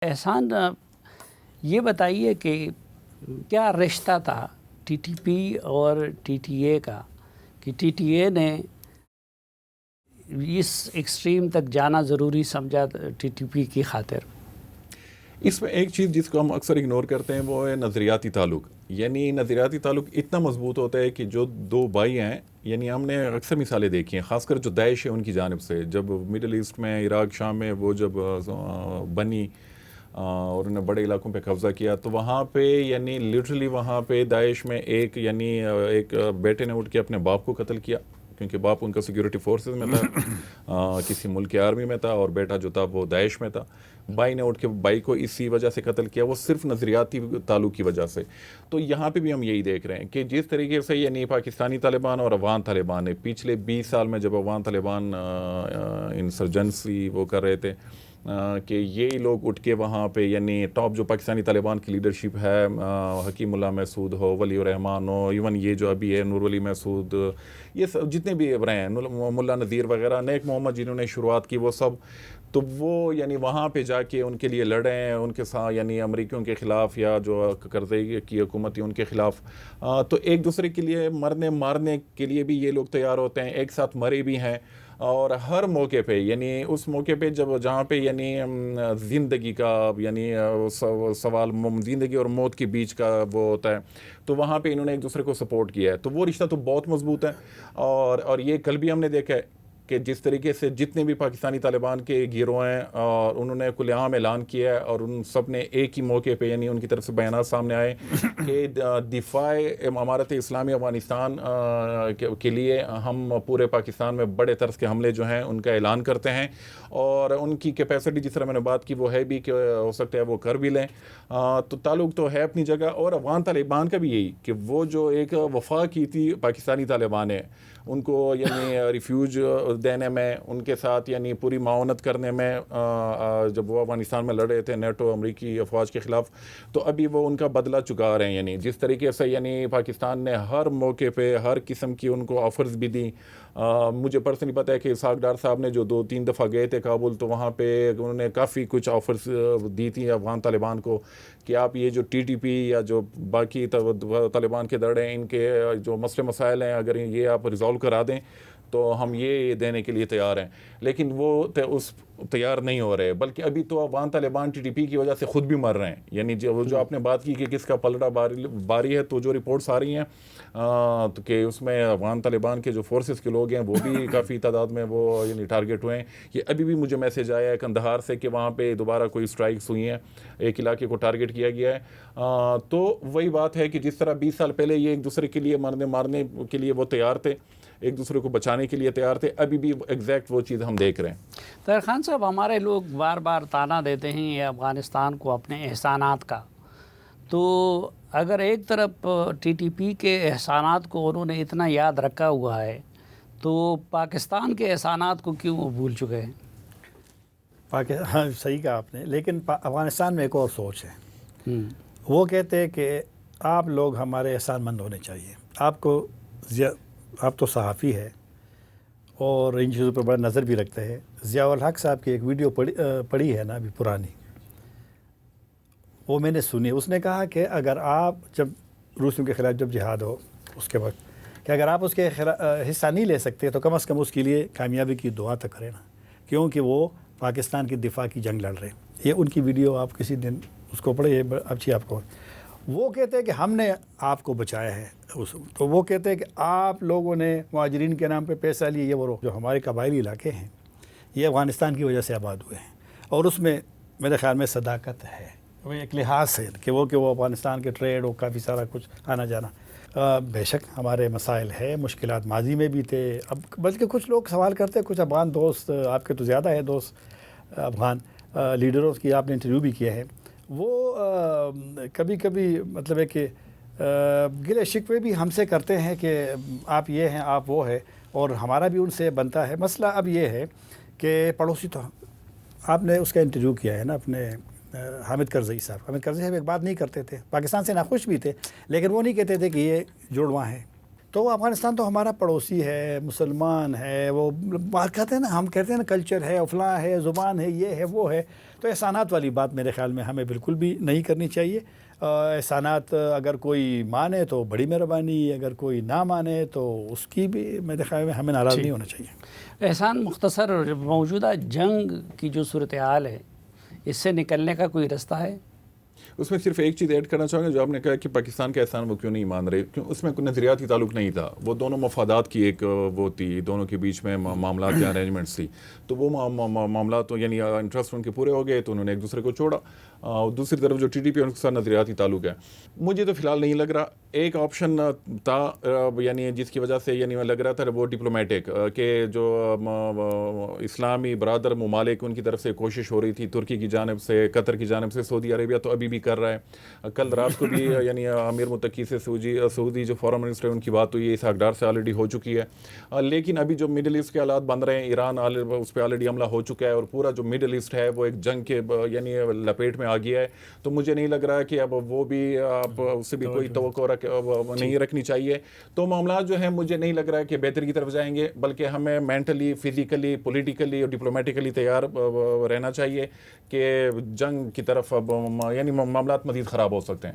احسان، یہ بتائیے کہ کیا رشتہ تھا ٹی ٹی پی اور ٹی ٹی اے کا کہ ٹی ٹی اے نے اس ایکسٹریم تک جانا ضروری سمجھا ٹی ٹی پی کی خاطر؟ اس میں ایک چیز جس کو ہم اکثر اگنور کرتے ہیں وہ ہے نظریاتی تعلق. یعنی نظریاتی تعلق اتنا مضبوط ہوتا ہے کہ جو دو بھائی ہیں، یعنی ہم نے اکثر مثالیں دیکھی ہیں، خاص کر جو داعش ہے ان کی جانب سے، جب مڈل ایسٹ میں، عراق، شام میں وہ جب بنی اور انہوں نے بڑے علاقوں پہ قبضہ کیا، تو وہاں پہ یعنی لٹرلی وہاں پہ داعش میں ایک بیٹے نے اٹھ کے اپنے باپ کو قتل کیا، کیونکہ باپ ان کا سیکیورٹی فورسز میں تھا، کسی ملک کی آرمی میں تھا، اور بیٹا جو تھا وہ داعش میں تھا. بھائی نے اٹھ کے بھائی کو اسی وجہ سے قتل کیا، وہ صرف نظریاتی تعلق کی وجہ سے. تو یہاں پہ بھی ہم یہی دیکھ رہے ہیں کہ جس طریقے سے یعنی پاکستانی طالبان اور افغان طالبان نے پچھلے 20 سال میں، جب افغان طالبان انسرجنسی وہ کر رہے تھے، کہ یہی لوگ اٹھ کے وہاں پہ یعنی ٹاپ جو پاکستانی طالبان کی لیڈرشپ ہے، حکیم اللہ محسود ہو، ولی الرحمان ہو، ایون یہ جو ابھی ہے نور ولی محسود، یہ سب جتنے بھی رہے ہیں، ملا نذیر وغیرہ، نیک محمد جنہوں نے شروعات کی، وہ سب تو وہ یعنی وہاں پہ جا کے ان کے لیے لڑے ہیں، ان کے ساتھ یعنی امریکیوں کے خلاف یا جو قرضے کی حکومت ہے ان کے خلاف. تو ایک دوسرے کے لیے مارنے کے لیے بھی یہ لوگ تیار ہوتے ہیں، ایک ساتھ مرے بھی ہیں. اور ہر موقع پہ یعنی اس موقع پہ جہاں پہ یعنی زندگی کا یعنی سوال زندگی اور موت کے بیچ کا وہ ہوتا ہے، تو وہاں پہ انہوں نے ایک دوسرے کو سپورٹ کیا ہے. تو وہ رشتہ تو بہت مضبوط ہے. اور یہ کل بھی ہم نے دیکھا ہے کہ جس طریقے سے جتنے بھی پاکستانی طالبان کے گروہ ہیں، اور انہوں نے کھلے عام اعلان کیا ہے، اور ان سب نے ایک ہی موقع پہ یعنی ان کی طرف سے بیانات سامنے آئے کہ دفاع امارت اسلامی افغانستان کے لیے ہم پورے پاکستان میں بڑے طرز کے حملے جو ہیں ان کا اعلان کرتے ہیں، اور ان کی کیپیسٹی جس طرح میں نے بات کی وہ ہے بھی کہ ہو سکتا ہے وہ کر بھی لیں. تو تعلق تو ہے اپنی جگہ. اور افغان طالبان کا بھی یہی کہ وہ جو ایک وفا کی تھی پاکستانی طالبان نے، ان کو یعنی ریفیوج دینے میں، ان کے ساتھ یعنی پوری معاونت کرنے میں، جب وہ افغانستان میں لڑے تھے نیٹو امریکی افواج کے خلاف، تو ابھی وہ ان کا بدلہ چکا رہے ہیں. یعنی جس طریقے سے یعنی پاکستان نے ہر موقع پہ ہر قسم کی ان کو آفرز بھی دی. مجھے پرسنلی پتہ ہے کہ اسحاق ڈار صاحب نے جو 2-3 دفعہ گئے تھے کابل، تو وہاں پہ انہوں نے کافی کچھ آفرز دی تھی افغان طالبان کو کہ آپ یہ جو ٹی ٹی پی یا جو باقی طالبان کے دڑ ہیں، ان کے جو مسئلے مسائل ہیں، اگر یہ آپ ریزالو کرا دیں تو ہم یہ دینے کے لیے تیار ہیں. لیکن وہ اس تیار نہیں ہو رہے، بلکہ ابھی تو Afghan Taliban T T P کی وجہ سے خود بھی مر رہے ہیں. یعنی جو آپ نے بات کی کہ کس کا پلڑا باری ہے، تو جو رپورٹس آ رہی ہیں تو کہ اس میں افغان طالبان کے جو فورسز کے لوگ ہیں وہ بھی کافی تعداد میں وہ یعنی ٹارگٹ ہوئے ہیں. یہ ابھی بھی مجھے میسج آیا ہے کندہار سے کہ وہاں پہ دوبارہ کوئی اسٹرائکس ہوئی ہیں، ایک علاقے کو ٹارگٹ کیا گیا ہے. تو وہی بات ہے کہ جس طرح 20 سال پہلے یہ ایک دوسرے کے لیے مارنے کے لیے وہ تیار تھے، ایک دوسرے کو بچانے کے لیے تیار تھے، ابھی بھی ایگزیکٹ وہ چیز ہم دیکھ رہے ہیں. طاہر خان صاحب، ہمارے لوگ بار بار تانا دیتے ہیں یہ افغانستان کو اپنے احسانات کا، تو اگر ایک طرف ٹی ٹی پی کے احسانات کو انہوں نے اتنا یاد رکھا ہوا ہے، تو پاکستان کے احسانات کو کیوں وہ بھول چکے ہیں؟ ہاں، صحیح کہا آپ نے. لیکن افغانستان میں ایک اور سوچ ہے. وہ کہتے ہیں کہ آپ لوگ ہمارے احسان مند ہونے چاہیے. آپ تو صحافی ہے اور ان چیزوں پر بڑا نظر بھی رکھتے ہیں. ضیاء الحق صاحب کی ایک ویڈیو پڑھی ہے نا ابھی پرانی، وہ میں نے سنی. اس نے کہا کہ اگر آپ جب روسیوں کے خلاف جب جہاد ہو اس کے وقت، کہ اگر آپ اس کے حصہ نہیں لے سکتے تو کم از کم اس کے لیے کامیابی کی دعا تو کریں نا، کیونکہ وہ پاکستان کی دفاع کی جنگ لڑ رہے ہیں. یہ ان کی ویڈیو آپ کسی دن اس کو پڑھے، اچھی آپ کو. وہ کہتے ہیں کہ ہم نے آپ کو بچایا ہے. تو وہ کہتے ہیں کہ آپ لوگوں نے مہاجرین کے نام پہ پیسہ لیے، یہ وہ جو ہمارے قبائلی علاقے ہیں یہ افغانستان کی وجہ سے آباد ہوئے ہیں، اور اس میں میرے خیال میں صداقت ہے، وہ ایک لحاظ ہے کہ وہ افغانستان کے ٹریڈ اور کافی سارا کچھ آنا جانا. بے شک ہمارے مسائل ہے، مشکلات ماضی میں بھی تھے. اب بلکہ کچھ لوگ سوال کرتے ہیں، کچھ افغان دوست، آپ کے تو زیادہ ہے دوست افغان لیڈروں کی، آپ نے انٹرویو بھی کیا ہے، وہ کبھی کبھی مطلب ہے کہ گلے شکوے بھی ہم سے کرتے ہیں کہ آپ یہ ہیں، آپ وہ ہے، اور ہمارا بھی ان سے بنتا ہے. مسئلہ اب یہ ہے کہ پڑوسی تو آپ نے اس کا انٹرویو کیا ہے نا اپنے حامد کرزئی صاحب. حامد کرزئی صاحب ایک بات نہیں کرتے تھے، پاکستان سے ناخوش بھی تھے، لیکن وہ نہیں کہتے تھے کہ یہ جوڑواں ہے. تو افغانستان تو ہمارا پڑوسی ہے، مسلمان ہے، وہ بات کہتے ہیں نا، ہم کہتے ہیں نا کلچر ہے، فلاں ہے، زبان ہے، یہ ہے، وہ ہے. تو احسانات والی بات میرے خیال میں ہمیں بالکل بھی نہیں کرنی چاہیے. احسانات اگر کوئی مانے تو بڑی مہربانی، اگر کوئی نہ مانے تو اس کی بھی میرے خیال میں ہمیں ناراض نہیں ہونا چاہیے. احسان، مختصر موجودہ جنگ کی جو صورتحال ہے اس سے نکلنے کا کوئی رستہ ہے؟ اس میں صرف ایک چیز ایڈ کرنا چاہوں گا، جو آپ نے کہا کہ پاکستان کا احسان وہ کیوں نہیں مان رہے، کیوں اس میں کوئی نظریاتی تعلق نہیں تھا، وہ دونوں مفادات کی ایک وہ تھی، دونوں کے بیچ میں معاملات یا ارینجمنٹس تھی. تو وہ معاملات تو یعنی انٹرسٹ ان کے پورے ہو گئے تو انہوں نے ایک دوسرے کو چھوڑا. دوسری طرف جو ٹی ٹی پی ان کے ساتھ نظریاتی تعلق ہے، مجھے تو فی الحال نہیں لگ رہا. ایک آپشن تھا یعنی جس کی وجہ سے یعنی لگ رہا تھا وہ ڈپلومیٹک، کہ جو اسلامی برادر ممالک ان کی طرف سے کوشش ہو رہی تھی، ترکی کی جانب سے، قطر کی جانب سے، سعودی عربیہ تو ابھی بھی کر رہا ہے. کل رات کو بھی یعنی امیر متقی سے سعودی جو فارن منسٹر ان کی بات ہوئی ہے، اسحاق ڈار سے آلریڈی ہو چکی ہے. لیکن ابھی جو مڈل ایسٹ کے حالات بن رہے ہیں، ایران اس پہ آلریڈی حملہ ہو چکا ہے اور پورا جو مڈل ایسٹ ہے وہ ایک جنگ کے یعنی لپیٹ میں آ گیا ہے. تو مجھے نہیں لگ رہا کہ اب وہ بھی آپ اس سے بھی کوئی توقع نہیں رکھنی چاہیے. تو معاملات جو ہیں مجھے نہیں لگ رہا ہے کہ بہتر کی طرف جائیں گے، بلکہ ہمیں مینٹلی، فزیکلی، پولیٹیکلی اور ڈپلومیٹیکلی تیار رہنا چاہیے کہ جنگ کی طرف اب یعنی معاملات مزید خراب ہو سکتے ہیں.